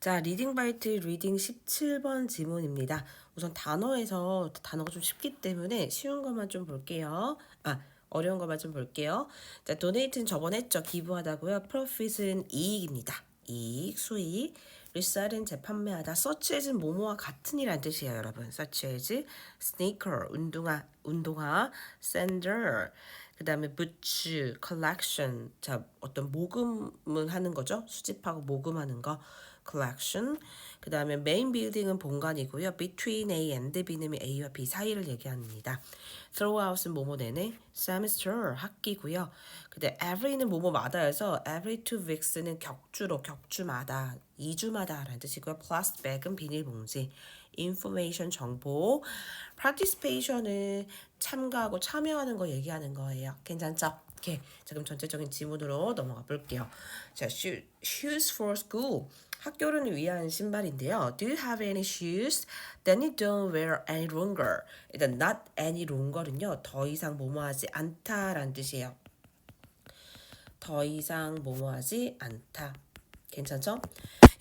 자, 리딩 바이트 리딩 17번 지문입니다. 우선 단어에서 단어가 좀 쉽기 때문에 쉬운 것만 좀 볼게요. 어려운 것만 좀 볼게요. 자, donate는 저번에 했죠. 기부하다고요. profit은 이익입니다. 이익, 수익. reselling 재판매하다. such as는 뭐뭐와 같은 이란 뜻이에요, 여러분. such as sneaker, 운동화, sandal. 그 다음에 boots, collection. 자, 어떤 모금을 하는 거죠. 수집하고 모금하는 거. collection. 그 다음에 main building은 본관이고요. between A and B는 A와 B 사이를 얘기합니다. throughout은 뭐뭐 내내, semester 학기고요. 근데 every는 뭐뭐마다여서 every 2 weeks는 격주로 격주마다 2주마다 라는 뜻이고요. plastic bag은 비닐봉지. information 정보. participation은 참가하고 참여하는 거 얘기하는 거예요. 괜찮죠? 오케이. 자, 그럼 전체적인 지문으로 넘어가 볼게요. 자, shoes for school. 학교를 위한 신발인데요. Do you have any shoes? Then you don't wear any longer. 일단 not any longer는요. 더 이상 뭐뭐하지 않다라는 뜻이에요. 더 이상 뭐뭐하지 않다. 괜찮죠?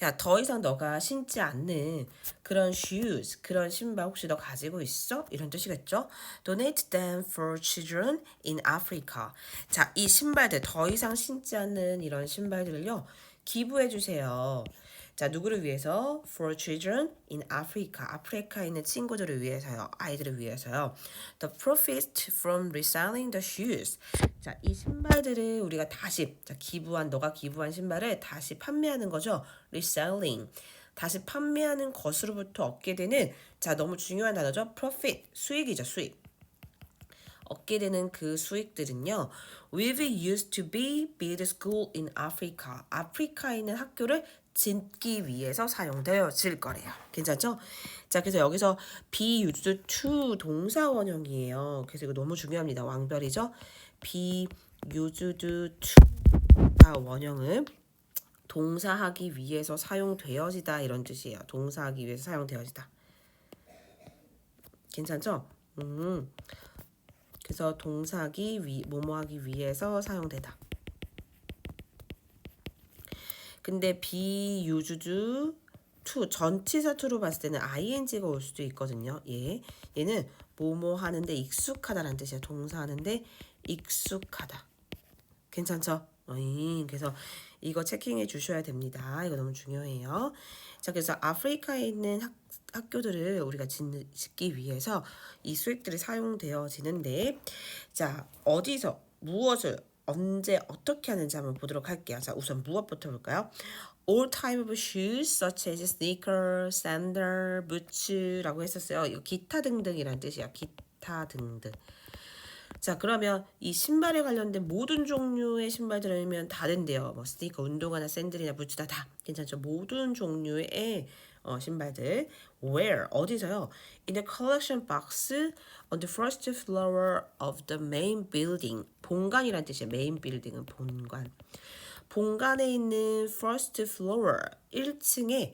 야, 더 이상 너가 신지 않는 그런 shoes, 그런 신발 혹시 너 가지고 있어? 이런 뜻이겠죠? Donate them for children in Africa. 자, 이 신발들, 더 이상 신지 않는 이런 신발들을요, 기부해 주세요. 자, 누구를 위해서? For children in Africa. 아프리카에 있는 친구들을 위해서요. 아이들을 위해서요. The profit from reselling the shoes. 자, 이 신발들을 우리가 다시 너가 기부한 신발을 다시 판매하는 거죠. reselling. 다시 판매하는 것으로부터 얻게 되는 자, 너무 중요한 단어죠. profit. 수익이죠, 수익. 얻게 되는 그 수익들은요. will be used to build school in Africa. 아프리카에 있는 학교를 짓기 위해서 사용되어질 거래요. 괜찮죠? 자, 그래서 여기서 be used to 동사 원형이에요. 그래서 이거 너무 중요합니다. 왕별이죠? be used to 원형은 동사하기 위해서 사용되어지다 이런 뜻이에요. 동사하기 위해서 사용되어지다. 괜찮죠? 그래서 동사하기 뭐뭐하기 위해서 사용되다. 근데 be used to 전치사 to로 봤을 때는 ing가 올 수도 있거든요. 얘는 뭐뭐 하는데 익숙하다라는 뜻이에요. 동사 하는데 익숙하다. 괜찮죠? 그래서 이거 체킹해 주셔야 됩니다. 이거 너무 중요해요. 자, 그래서 아프리카에 있는 학교들을 우리가 짓기 위해서 이 수익들이 사용되어지는데, 자, 어디서 무엇을 언제 어떻게 하는지 한번 보도록 할게요. 자, 우선 무엇부터 볼까요? All type of shoes such as sneaker, sandal, boots라고 했었어요. 이거 기타 등등이란 뜻이야. 기타 등등. 자, 그러면 이 신발에 관련된 모든 종류의 신발들이면 다 된대요. 뭐 스니커, 운동화나 샌들이나 부츠다 다 괜찮죠. 모든 종류의 신발들. Where? 어디서요? In the collection box on the first floor of the main building. 본관이란 뜻이에요. main building은 본관. 본관에 있는 first floor 1층에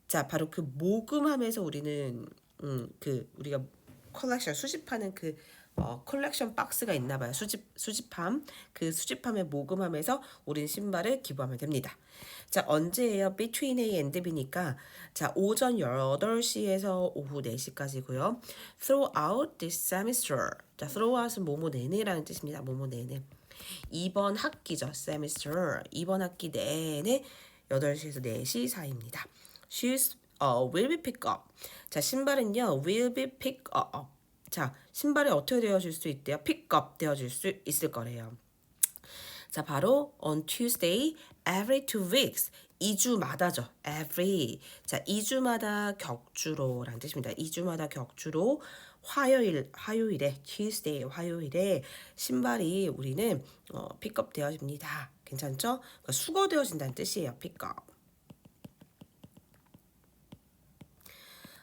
자, 바로 그 모금함에서 우리는 우리가 컬렉션 수집하는 그 컬렉션 박스가 있나 봐요. 수집함. 그 수집함에 모금함에서 우린 신발을 기부하면 됩니다. 자, 언제예요? Between A and B니까 자, 오전 8시에서 오후 4시까지고요. Throughout this semester. 자, throughout은 뭐뭐 내내라는 뜻입니다. 뭐뭐 내내. 이번 학기죠. semester. 이번 학기 내내 8시에서 4시 사이입니다. Shoes will be picked up. 자, 신발은요. will be picked up. 자, 신발이 어떻게 되어질 수 있대요? pick up 되어질 수 있을 거래요. 자, 바로 on Tuesday every 2 weeks. 2주마다죠. every. 자, 2주마다 격주로라는 뜻입니다. 2주마다 격주로 화요일에 Tuesday 화요일에 신발이 우리는 픽업 되어집니다. 괜찮죠? 그러니까 수거되어진다는 뜻이에요. 픽업.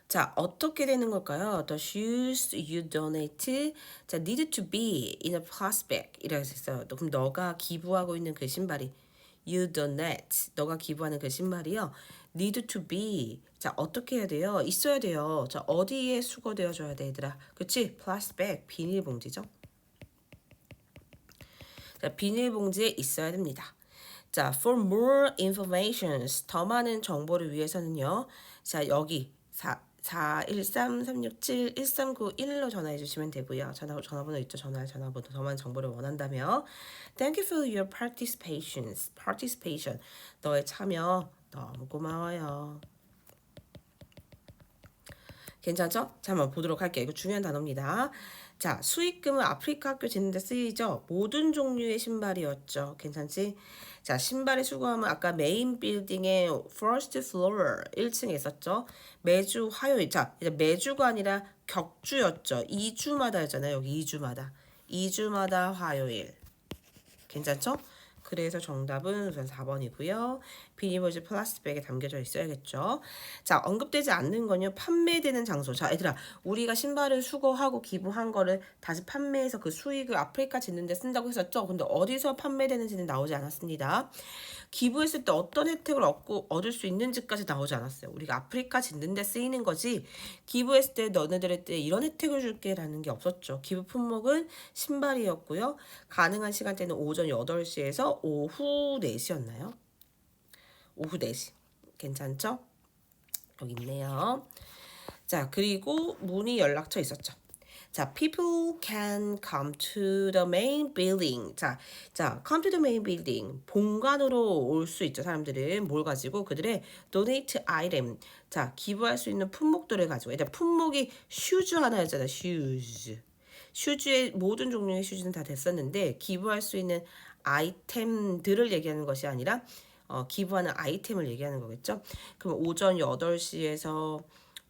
자, 어떻게 되는 걸까요? The shoes you donate, 자, need to be in a plastic bag 이라고 했어요. 그럼 너가 기부하고 있는 그 신발이 you donate, 너가 기부하는 그 신발이요. need to be, 자, 어떻게 해야 돼요? 있어야 돼요. 자, 어디에 수거되어줘야 돼, 얘들아? 그치? plastic bag, 비닐봉지죠. 자, 비닐봉지에 있어야 됩니다. 자, for more information, 더 많은 정보를 위해서는요. 자, 여기 413-367-1391로 전화해 주시면 되고요. 전화번호 있죠? 전화번호 더 많은 정보를 원한다면 Thank you for your participation. 너의 참여 너무 고마워요. 괜찮죠? 자, 한번 보도록 할게요. 이거 중요한 단어입니다. 자, 수익금은 아프리카 학교 짓는 데 쓰이죠. 모든 종류의 신발이었죠. 괜찮지? 자, 신발의 수거함은 아까 메인 빌딩의 first floor 1층에 있었죠. 매주 화요일. 자, 이제 매주가 아니라 격주였죠. 2주마다였잖아요. 여기 2주마다. 2주마다 화요일. 괜찮죠? 그래서 정답은 우선 4번이고요. 비니버즈 플라스틱백에 담겨져 있어야겠죠. 자, 언급되지 않는 건요. 판매되는 장소. 자, 얘들아, 우리가 신발을 수거하고 기부한 거를 다시 판매해서 그 수익을 아프리카 짓는 데 쓴다고 했었죠. 근데 어디서 판매되는지는 나오지 않았습니다. 기부했을 때 어떤 혜택을 얻을 수 있는지까지 나오지 않았어요. 우리가 아프리카 짓는 데 쓰이는 거지 기부했을 때 너네들한테 이런 혜택을 줄게 라는 게 없었죠. 기부 품목은 신발이었고요. 가능한 시간대는 오전 8시에서 오후 4시였나요? 오후 4시. 괜찮죠? 여기 있네요. 자, 그리고 문의 연락처 있었죠. 자, people can come to the main building. 자, come to the main building. 본관으로 올 수 있죠. 사람들은 뭘 가지고 그들의 donate item. 자, 기부할 수 있는 품목들을 가지고. 일단 품목이 슈즈 하나였잖아. 슈즈. 슈즈의 모든 종류의 슈즈는 다 됐었는데 기부할 수 있는 아이템들을 얘기하는 것이 아니라 기부하는 아이템을 얘기하는 거겠죠. 그럼 오전 8시에서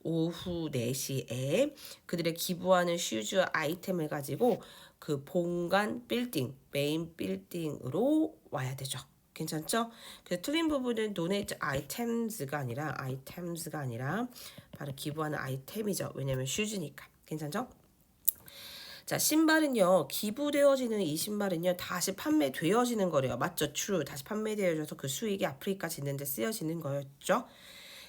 오후 4시에 그들의 기부하는 슈즈 아이템을 가지고 그 본관 빌딩, 메인 빌딩으로 와야 되죠. 괜찮죠? 그래서 틀린 부분은 donate items가 아니라 바로 기부하는 아이템이죠. 왜냐면 슈즈니까. 괜찮죠? 자, 신발은요, 기부되어지는 이 신발은요, 다시 판매되어지는 거래요. 맞죠? True. 다시 판매되어져서 그 수익이 아프리카 짓는 데 쓰여지는 거였죠.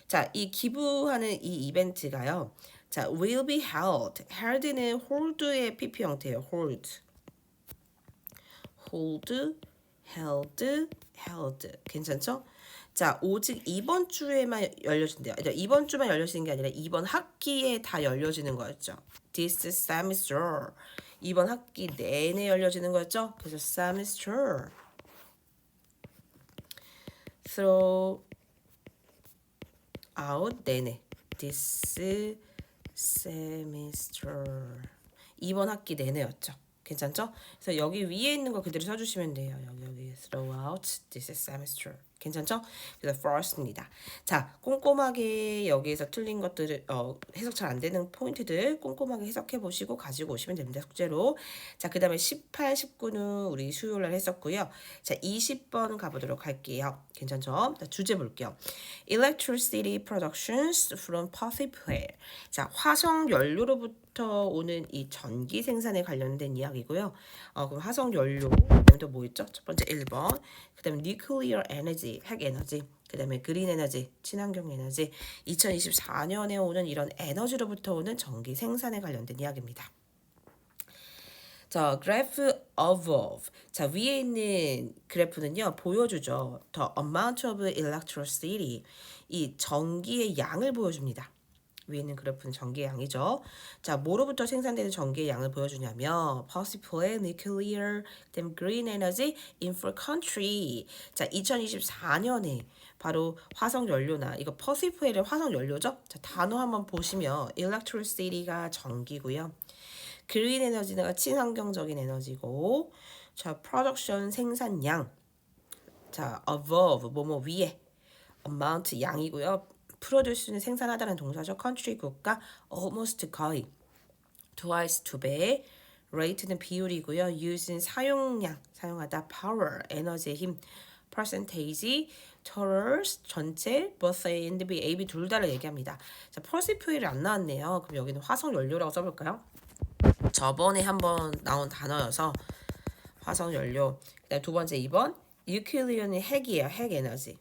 자, 이 기부하는 이 이벤트가요. 자, will be held. held는 hold의 PP 형태예요. hold. held. 괜찮죠? 자, 오직 이번 주에만 열려진대요. 이번 주만 열려지는 게 아니라 이번 학기에 다 열려지는 거였죠. This semester. 이번 학기 내내 열려지는 거였죠. 그래서 semester. throughout 내내. This semester. 이번 학기 내내였죠. 괜찮죠? 그래서 여기 위에 있는 거 그대로 써주시면 돼요. 여기 throughout this semester. 괜찮죠? 그래서 first입니다. 자, 꼼꼼하게 여기에서 틀린 것들을 해석 잘 안 되는 포인트들 꼼꼼하게 해석해 보시고 가지고 오시면 됩니다. 숙제로. 자, 그 다음에 18, 19는 우리 수요일 날 했었고요. 자, 20번 가보도록 할게요. 괜찮죠? 자, 주제 볼게요. Electricity productions from fossil fuel. 자, 화석 연료로부터 오는 이 전기 생산에 관련된 이야기고요. 그럼 화석 연료, 그다음에 또 뭐 있죠? 첫 번째 1번. 그다음에 nuclear energy, 핵 에너지. 그다음에 그린 에너지, 친환경 에너지. 2024년에 오는 이런 에너지로부터 오는 전기 생산에 관련된 이야기입니다. 자, graph above. 자, 위에 있는 그래프는요, 보여주죠. The amount of electricity. 이 전기의 양을 보여줍니다. 위에 있는 그래프는 전기의 양이죠. 자, 뭐로부터 생산되는 전기의 양을 보여주냐면 possible, nuclear, then green energy, infra country. 자, 2024년에 바로 화석 연료나 이거 퍼시프엘의 화석 연료죠. 자, 단어 한번 보시면 electricity가 전기고요. 그린 에너지가 친환경적인 에너지고, 자, production 생산량. 자, above 뭐뭐 위에 amount 양이고요. produce는 생산하다는 동사죠. country 국가, almost 거의, twice 두 배, rate는 비율이고요. use는 사용량, 사용하다, power 에너지의 힘, percentage, totals 전체, both A and B, A, B 둘 다를 얘기합니다. 자, 퍼시퓨일이 안 나왔네요. 그럼 여기는 화석 연료라고 써볼까요? 저번에 한번 나온 단어여서 화석 연료. 그다음 두 번째 2번 nuclear는 핵이에요. 핵 에너지.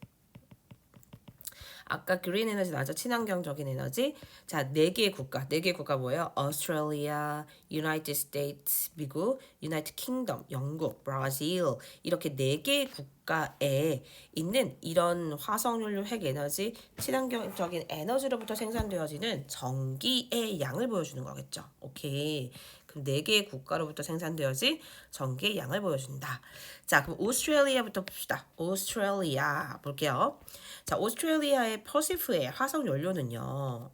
아까 그린 에너지 나죠? 친환경적인 에너지. 자, 네 개의 국가. 네 개의 국가 뭐예요? 오스트레일리아, 유나이티드 스테이트, 미국, 유나이티드 킹덤, 영국, 브라질. 이렇게 네 개의 국가에 있는 이런 화석연료 핵 에너지, 친환경적인 에너지로부터 생산되어지는 전기의 양을 보여주는 거겠죠. 오케이. 그럼 네 개의 국가로부터 생산되어진 전기의 양을 보여준다. 자, 그럼 오스트레일리아부터 봅시다. 오스트레일리아 볼게요. 자, 오스트레일리아의 퍼시프의 화석 연료는요.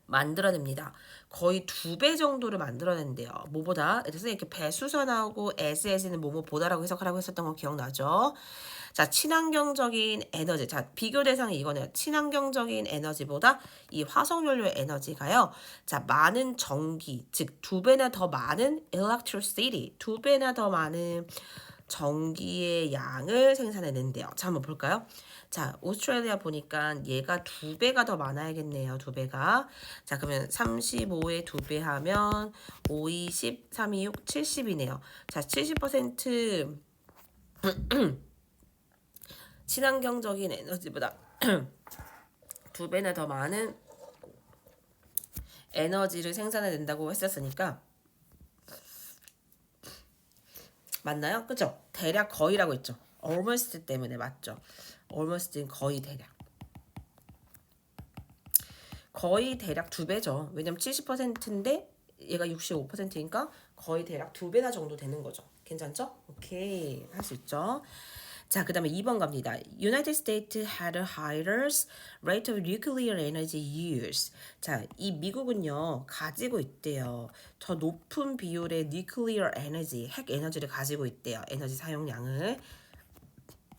만들어냅니다. 거의 2배 정도를 만들어낸대요. 뭐보다? 그래서 이렇게 배수서 나오고 SS는 뭐뭐보다라고 해석하라고 했었던 거 기억나죠? 자, 친환경적인 에너지. 자, 비교 대상이 이거네요. 친환경적인 에너지보다 이 화석연료 에너지가요. 자, 많은 전기, 즉 2배나 더 많은 electricity, 2배나 더 많은 전기의 양을 생산해낸대요. 자, 한번 볼까요? 자, 오스트레일리아 보니까 얘가 2배가 더 많아야겠네요. 2배가. 자, 그러면 35에 2배 하면 5, 2, 10, 3, 2, 6, 70이네요. 자, 70% 친환경적인 에너지보다 2배나 더 많은 에너지를 생산해낸다고 했었으니까 맞나요? 그죠? 대략 거의라고 했죠. almost 때문에 맞죠. almost는 거의 대략. 거의 대략 2배죠. 왜냐면 70%인데 얘가 65%니까 거의 대략 2배나 정도 되는 거죠. 괜찮죠? 오케이. 할 수 있죠. 자, 그 다음에 2번 갑니다. United States had a higher rate of nuclear energy use. 자, 이 미국은요, 가지고 있대요. 더 높은 비율의 nuclear energy, 핵 에너지를 가지고 있대요. 에너지 사용량을.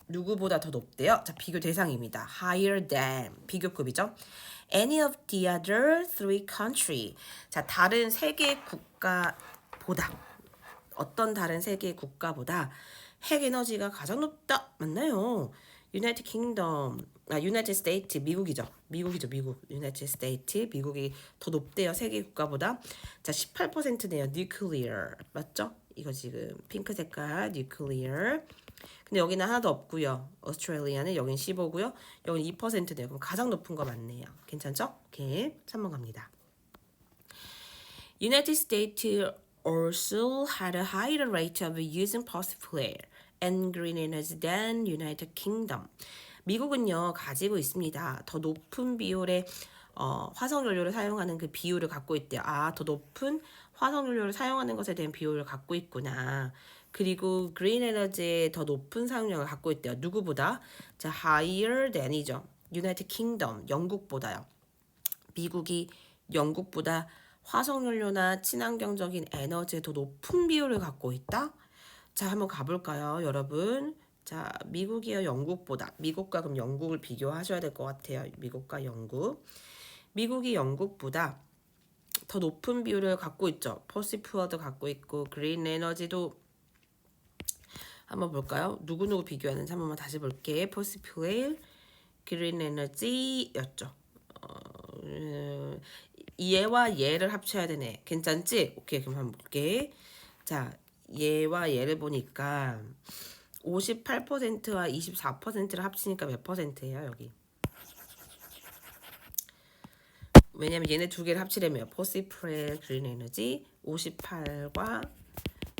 누구보다 더 높대요. 자, 비교 대상입니다. Higher than, 비교급이죠. Any of the other three country. 자, 다른 세 개 국가보다, 어떤 다른 세 개 국가보다 핵 에너지가 가장 높다. 맞나요? 유나이티드 킹덤, 유나이티드 스테이트, 미국이죠. 미국. 유나이티드 스테이트, 미국이 더 높대요. 세 개 국가보다. 자, 18%네요. nuclear. 맞죠? 이거 지금 핑크 색깔 nuclear. 근데 여기는 하나도 없고요. 오스트레일리아는 여긴 15고요. 여긴 2%네요. 그럼 가장 높은 거 맞네요. 괜찮죠? 오케이. 3번 갑니다. United States also had a higher rate of using fossil fuel and green energy than United Kingdom. 미국은요 가지고 있습니다. 더 높은 비율의 화석연료를 사용하는 그 비율을 갖고 있대요. 아, 더 높은 화석연료를 사용하는 것에 대한 비율을 갖고 있구나. 그리고 그린 에너지의 더 높은 사용량을 갖고 있대요. 누구보다? 자, higher than이죠. United Kingdom, 영국보다요. 미국이 영국보다 화석연료나 친환경적인 에너지에 더 높은 비율을 갖고 있다? 자, 한번 가볼까요, 여러분? 자, 미국이요, 영국보다. 미국과 그럼 영국을 비교하셔야 될 것 같아요. 미국과 영국. 미국이 영국보다 더 높은 비율을 갖고 있죠. 퍼시푸어도 갖고 있고, 그린 에너지도 한번 볼까요? 누구누구 비교하는지 한 번만 다시 볼게. 퍼시푸엘, 그린 에너지였죠. 얘와 얘를 합쳐야 되네. 괜찮지? 오케이, 그럼 한번 볼게. 자, 얘와 얘를 보니까 58%와 24%를 합치니까 몇 퍼센트예요, 여기? 왜냐면 얘네 두 개를 합치려면 포시프레 그린 에너지 58과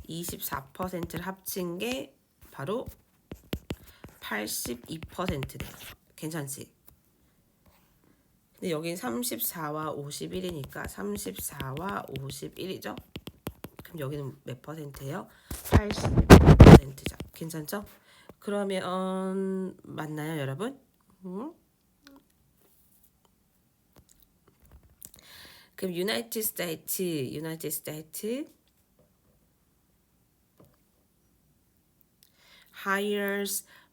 24%를 합친 게 바로 82%네요. 괜찮지? 근데 여긴 34와 51이니까 34와 51이죠? 그럼 여기는 몇 퍼센트예요? 81%죠. 괜찮죠? 그러면 맞나요, 여러분? 그럼 유나이티드 스테이트 higher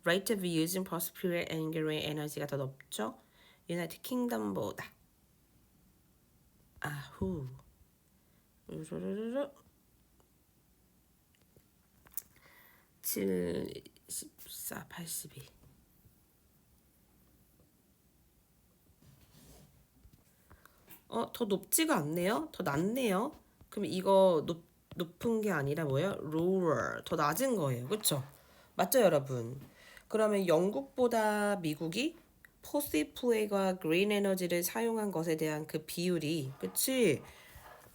rate of using fossil fuel and green energy가 더 높죠? 유나이티드 킹덤보다. 아후. 7, 14, 82. 더 높지가 않네요. 더 낮네요. 그럼 이거 높은 게 아니라 뭐예요? lower. 더 낮은 거예요. 그쵸? 맞죠, 여러분? 그러면 영국보다 미국이 포시 플레이가 그린 에너지를 사용한 것에 대한 그 비율이, 그치?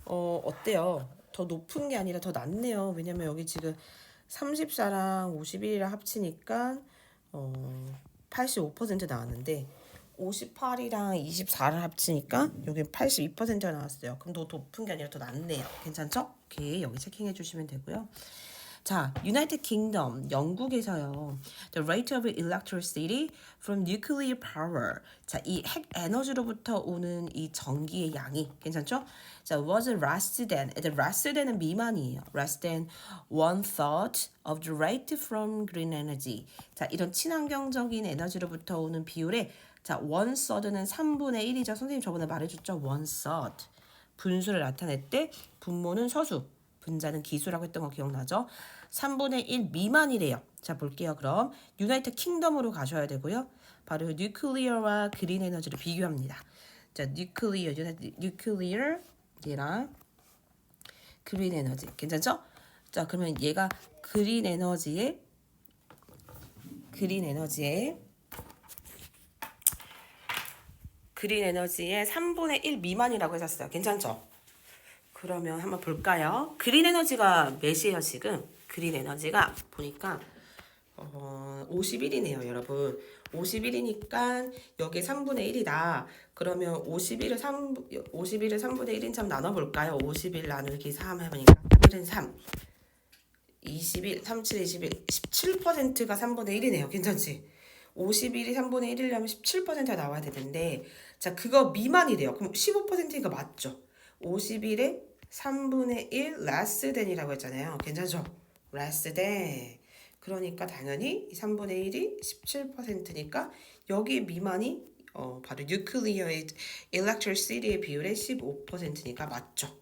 어때요? 더 높은 게 아니라 더 낮네요. 왜냐면 여기 지금 34랑 51이랑 합치니까 85% 나왔는데 58이랑 24를 합치니까 여기 82%가 나왔어요. 그럼 더 높은 게 아니라 더 낮네요. 괜찮죠? 오케이, 여기 체킹해 주시면 되고요. 자, United Kingdom, 영국에서요. The rate of electricity from nuclear power. 자, 이 핵 에너지로부터 오는 이 전기의 양이 괜찮죠? 자, was less than. less than은 미만이에요. less than one third of the rate from green energy. 자, 이런 친환경적인 에너지로부터 오는 비율의 자, one third는 3분의 1이죠. 선생님 저번에 말해줬죠? one third. 분수를 나타낼 때 분모는 서수, 분자는 기수라고 했던 거 기억나죠? 3분의 1 미만이래요. 자, 볼게요. 그럼 유나이티드 킹덤으로 가셔야 되고요. 바로 뉴클리어와 그린 에너지를 비교합니다. 자, 뉴클리어 얘랑 그린 에너지. 괜찮죠? 자, 그러면 얘가 그린 에너지의 3분의 1 미만이라고 했었어요. 괜찮죠? 그러면 한번 볼까요? 그린 에너지가 몇이에요, 지금? 그린 에너지가 보니까 51이네요, 여러분. 51이니까 여기 3분의 1이다. 그러면 51을 3분의 1인 참 나눠볼까요? 51 나누기 3 해보니까 1은 3. 21, 37, 21, 17%가 3분의 1이네요. 괜찮지? 51이 3분의 1이려면 17%가 나와야 되는데, 자, 그거 미만이래요. 그럼 15%니까 맞죠? 51에 3분의 1 less than이라고 했잖아요. 괜찮죠? less than. 그러니까 당연히 3분의 1이 17%니까 여기 미만이 바로 뉴클리어의 electricity의 비율의 15%니까 맞죠.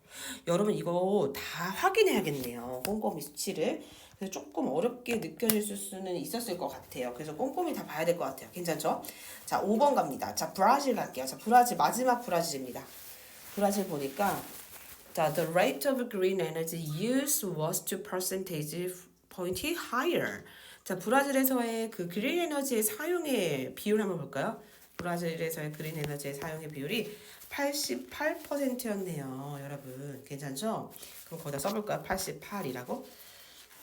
여러분 이거 다 확인해야겠네요. 꼼꼼히 수치를. 그래서 조금 어렵게 느껴질 수는 있었을 것 같아요. 그래서 꼼꼼히 다 봐야 될 것 같아요. 괜찮죠? 자, 5번 갑니다. 자, 브라질 갈게요. 자, 브라질 마지막 브라질입니다. 브라질 보니까 자, the rate of green energy use was 2 percentage point higher. 자, 브라질에서의 그 그린 에너지의 사용의 비율 한번 볼까요? 브라질에서의 그린 에너지의 사용의 비율이 88%였네요. 여러분, 괜찮죠? 그럼 거기다 써볼까요? 88이라고?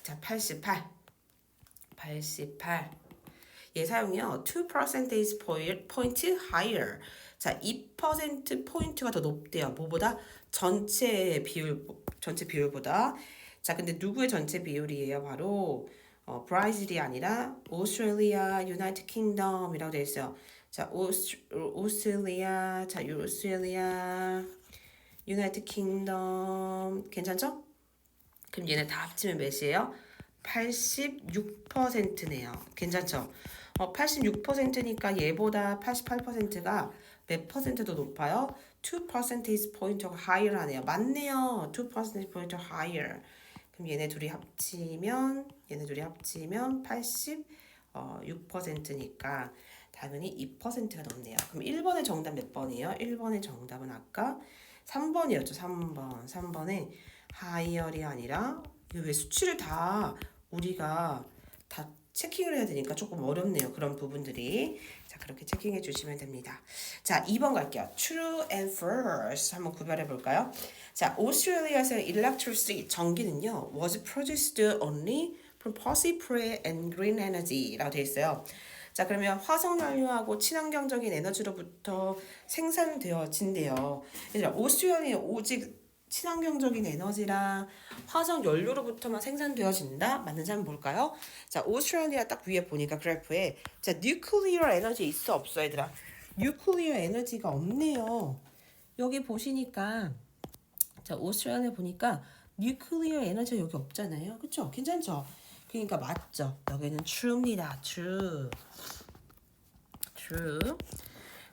자, 88. 얘 사용이요. 2 percentage point higher. 자, 2% 포인트가 더 높대요. 뭐보다? 전체 비율보다. 자, 근데 누구의 전체 비율이에요? 바로 브라질이 아니라 오스트레일리아, 유나이티드 킹덤이라고 되어 있어요. 자, 오스트레일리아, 유나이티드 킹덤 괜찮죠? 그럼 얘네 다 합치면 몇이에요? 86%네요. 괜찮죠? 86%니까 얘보다 88%가 몇 퍼센트 더 높아요? 2 percentage point higher 하네요. 맞네요. 2 percentage point higher. 그럼 얘네 둘이 합치면 86%니까 당연히 2%가 넘네요. 그럼 1번의 정답 몇 번이에요? 1번의 정답은 아까 3번이었죠. 3번에 higher이 아니라 왜 수치를 다 우리가 다 체킹을 해야 되니까 조금 어렵네요. 그런 부분들이. 자, 그렇게 체킹해 주시면 됩니다. 자, 2번 갈게요. True and false 한번 구별해 볼까요? 자, 오스트레일리아에서 electricity 전기는요 was produced only from fossil fuel and green energy라고 되어 있어요. 자, 그러면 화석연료하고 친환경적인 에너지로부터 생산되어진대요. 얘들아, 오스트레일리아 오직 친환경적인 에너지랑 화석 연료로부터만 생산되어진다? 맞는지 한번 볼까요? 자, 오스트레일리아 딱 위에 보니까 그래프에 자, 뉴클리어 에너지 있어 없어 얘들아? 뉴클리어 에너지가 없네요. 여기 보시니까 자, 오스트레일리아 보니까 뉴클리어 에너지가 여기 없잖아요. 그쵸? 괜찮죠? 그러니까 맞죠. 여기는 true입니다. true.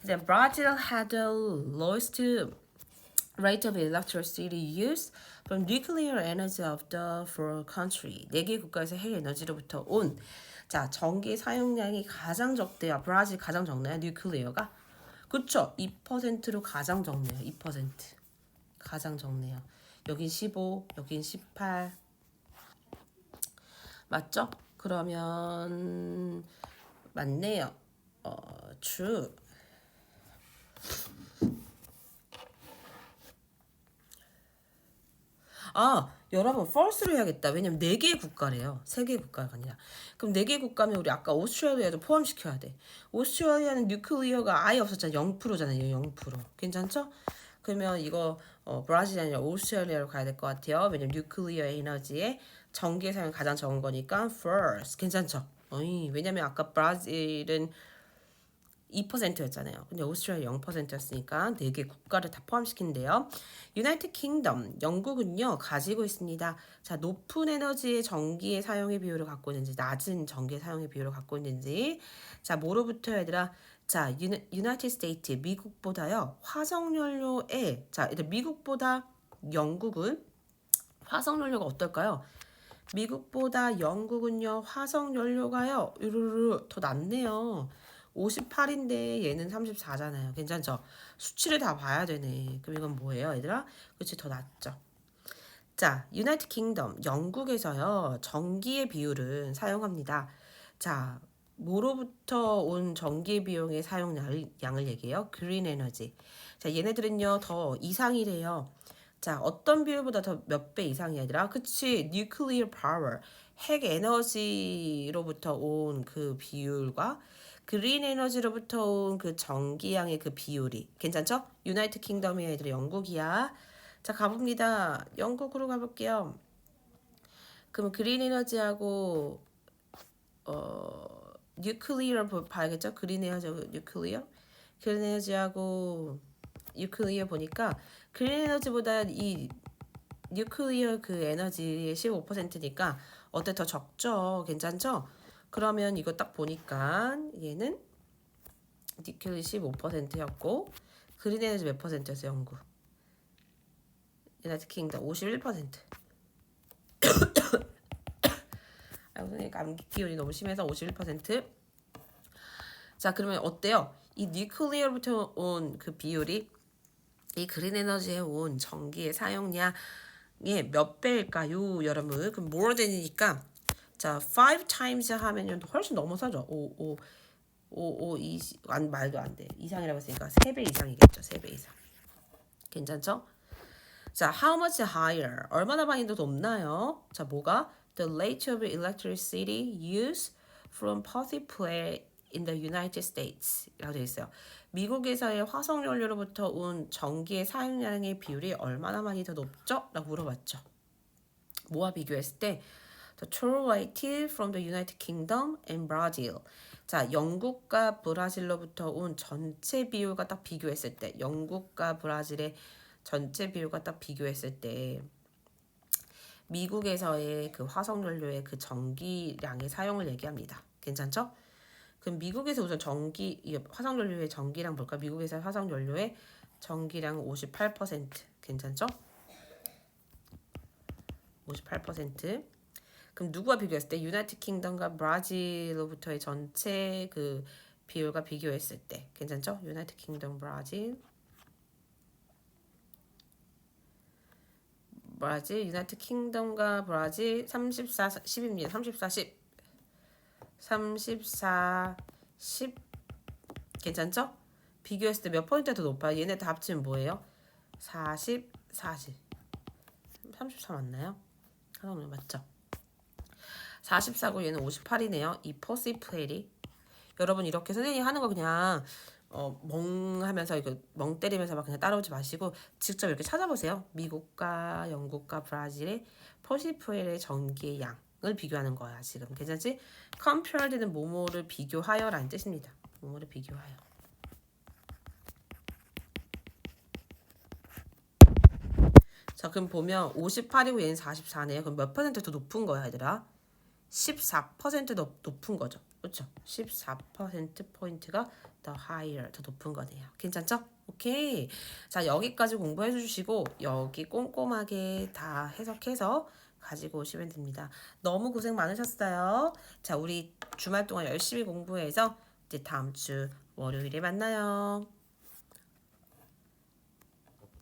Then Brazil had the lowest rate of electricity use from nuclear energy of the four country. 4개 국가에서 핵 에너지로부터 온 자, 전기 사용량이 가장 적대요. 브라질 가장 적나요? 뉴클리어가? 그쵸? 2%로 가장 적네요. 2%. 가장 적네요. 여긴 15, 여긴 18. 맞죠? 그러면 맞네요. true. 여러분 false로 해야겠다. 왜냐면 4개의 국가래요. 3개의 국가가 아니라. 그럼 4개의 국가면 우리 아까 오스트레일리아도 포함시켜야 돼. 오스트레일리아는 뉴클리어가 아예 없었잖아. 0%잖아요. 0%. 괜찮죠? 그러면 이거 브라질이 아니라 오스트레일리아로 가야 될 것 같아요. 왜냐면 뉴클리어 에너지의 전기의 사용이 가장 적은 거니까 first. 괜찮죠? 왜냐면 아까 브라질은 2%였잖아요. 근데 오스트레일리아 0%였으니까 4개 국가를 다 포함시킨대요. 유나이티드 킹덤, 영국은요 가지고 있습니다. 자, 높은 에너지의 전기의 사용의 비율을 갖고 있는지, 낮은 전기의 사용의 비율을 갖고 있는지. 자, 뭐로부터 얘들아? 자, 유나이티드 스테이트, 미국보다요 화석연료에, 자, 일단 미국보다 영국은 화석연료가 어떨까요? 미국보다 영국은요 화석연료가요 으르르 더 낮네요. 58인데 얘는 34잖아요. 괜찮죠? 수치를 다 봐야 되네. 그럼 이건 뭐예요, 얘들아? 그렇지, 더 낮죠. 자, 유나이티드 킹덤, 영국에서요 전기의 비율은 사용합니다. 자, 뭐로부터 온 전기 비용의 사용량을 얘기해요? 그린 에너지. 자, 얘네들은요 더 이상이래요. 자, 어떤 비율보다 더 몇 배 이상이야, 얘들아? 그치, nuclear power, 핵 에너지로부터 온 그 비율과 그린 에너지로부터 온 그 전기량의 그 비율이 괜찮죠? 유나이티드 킹덤이 얘들아 영국이야. 자, 가봅니다. 영국으로 가볼게요. 그럼 그린 에너지하고 뉴클리어를 봐야겠죠? 그린 에너지하고 뉴클리어? 그린 에너지하고 뉴클리어 보니까 그린 에너지보다 이 뉴클리어 그 에너지의 15%니까 어때 더 적죠? 괜찮죠? 그러면 이거 딱 보니까 얘는 뉴클리어 15%였고 그린 에너지 몇 %였어요? 영국. 유나이티드 킹덤 51%. 선생님 감기 기운이 너무 심해서 51%. 자, 그러면 어때요? 이 뉴클리어부터 온 그 비율이 이 그린 에너지에 온 전기의 사용량의 몇 배일까요, 여러분? 그럼 more than이니까 자, 5 times 하면 훨씬 넘어서죠. 2 말도 안 돼. 이상이라고 했으니까 3배 이상이겠죠. 3배 이상. 괜찮죠? 자, how much higher? 얼마나 많이 더 높나요? 자, 뭐가? The rate of electricity used from fossil fuel in the United States 라고 되어 있어요. 미국에서의 화석연료로부터 온 전기의 사용량의 비율이 얼마나 많이 더 높죠? 라고 물어봤죠. 뭐와 비교했을 때 The total rate from the United Kingdom and Brazil. 자, 영국과 브라질로부터 온 전체 비율과 딱 비교했을 때 영국과 브라질의 전체 비율과 딱 비교했을 때 미국에서의 그 화석연료의 그 전기량의 사용을 얘기합니다. 괜찮죠? 그럼 미국에서 우선 화석연료의 전기량 볼까? 미국에서 화석연료의 전기량 58%. 괜찮죠? 58%. 그럼 누구와 비교했을 때? 유나이티드 킹덤과 브라질로부터의 전체 그 비율과 비교했을 때. 괜찮죠? 유나이티드 킹덤, 브라질, 유나이티드 킹덤과 브라질 34, 10입니다. 34, 10. 34, 10. 괜찮죠? 비교했을 때 몇 포인트 더 높아요? 얘네 다 합치면 뭐예요? 40, 40. 34 맞나요? 하나 맞죠? 44고 얘는 58이네요. 이 퍼시프엘이. 여러분 이렇게 선생님이 하는 거 그냥 멍 하면서 이거 멍 때리면서 막 그냥 따라오지 마시고 직접 이렇게 찾아보세요. 미국과 영국과 브라질의 퍼시프엘의 전기의 양을 비교하는 거야. 지금 괜찮지? compared는 뭐뭐를 비교하여라는 뜻입니다. 뭐뭐를 비교하여. 자, 그럼 보면 58이고 얘는 44네요. 그럼 몇 퍼센트 더 높은 거야, 얘들아? 14% 더 높은 거죠. 그렇죠? 14%포인트가 더 higher, 더 높은 거네요. 괜찮죠? 오케이. 자, 여기까지 공부해 주시고 여기 꼼꼼하게 다 해석해서 가지고 오시면 됩니다. 너무 고생 많으셨어요. 자, 우리 주말 동안 열심히 공부해서 이제 다음 주 월요일에 만나요.